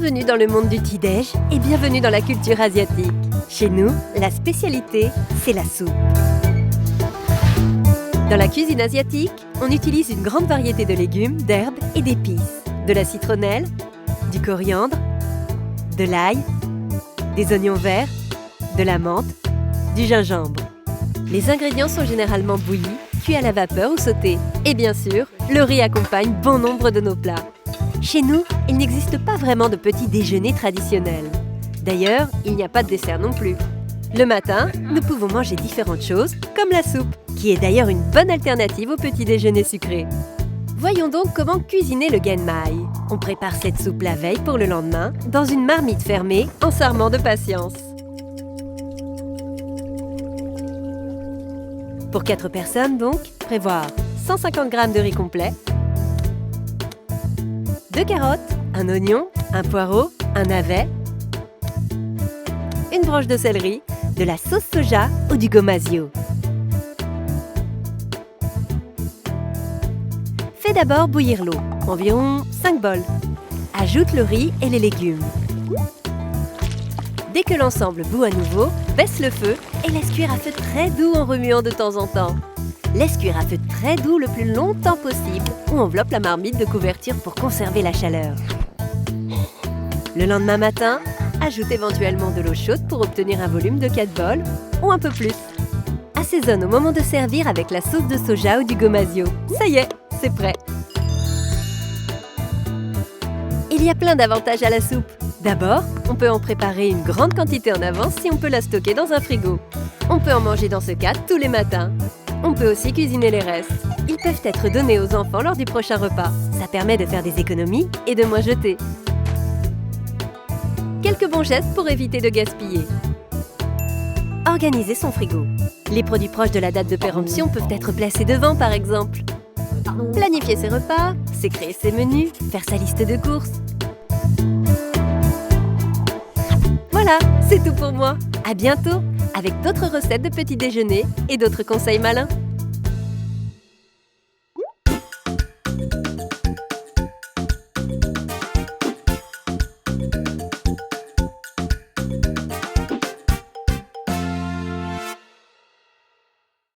Bienvenue dans le monde du petit-déj et bienvenue dans la culture asiatique. Chez nous, la spécialité, c'est la soupe. Dans la cuisine asiatique, on utilise une grande variété de légumes, d'herbes et d'épices. De la citronnelle, du coriandre, de l'ail, des oignons verts, de la menthe, du gingembre. Les ingrédients sont généralement bouillis, cuits à la vapeur ou sautés. Et bien sûr, le riz accompagne bon nombre de nos plats. Chez nous, il n'existe pas vraiment de petit déjeuner traditionnel. D'ailleurs, il n'y a pas de dessert non plus. Le matin, nous pouvons manger différentes choses, comme la soupe, qui est d'ailleurs une bonne alternative au petit déjeuner sucré. Voyons donc comment cuisiner le genmai. On prépare cette soupe la veille pour le lendemain, dans une marmite fermée, en s'armant de patience. Pour 4 personnes donc, prévoir 150 g de riz complet, 2 carottes, un oignon, un poireau, un navet, une branche de céleri, de la sauce soja ou du gomasio. Fais d'abord bouillir l'eau, environ 5 bols. Ajoute le riz et les légumes. Dès que l'ensemble bout à nouveau, baisse le feu et laisse cuire à feu très doux en remuant de temps en temps. Laisse cuire à feu très doux le plus longtemps possible ou enveloppe la marmite de couverture pour conserver la chaleur. Le lendemain matin, ajoute éventuellement de l'eau chaude pour obtenir un volume de 4 bols ou un peu plus. Assaisonne au moment de servir avec la sauce de soja ou du gomasio. Ça y est, c'est prêt. Il y a plein d'avantages à la soupe. D'abord, on peut en préparer une grande quantité en avance si on peut la stocker dans un frigo. On peut en manger dans ce cas tous les matins. On peut aussi cuisiner les restes. Ils peuvent être donnés aux enfants lors du prochain repas. Ça permet de faire des économies et de moins jeter. Quelques bons gestes pour éviter de gaspiller. Organiser son frigo. Les produits proches de la date de péremption peuvent être placés devant, par exemple. Planifier ses repas, c'est créer ses menus, faire sa liste de courses. Voilà, c'est tout pour moi. À bientôt avec d'autres recettes de petit déjeuner et d'autres conseils malins.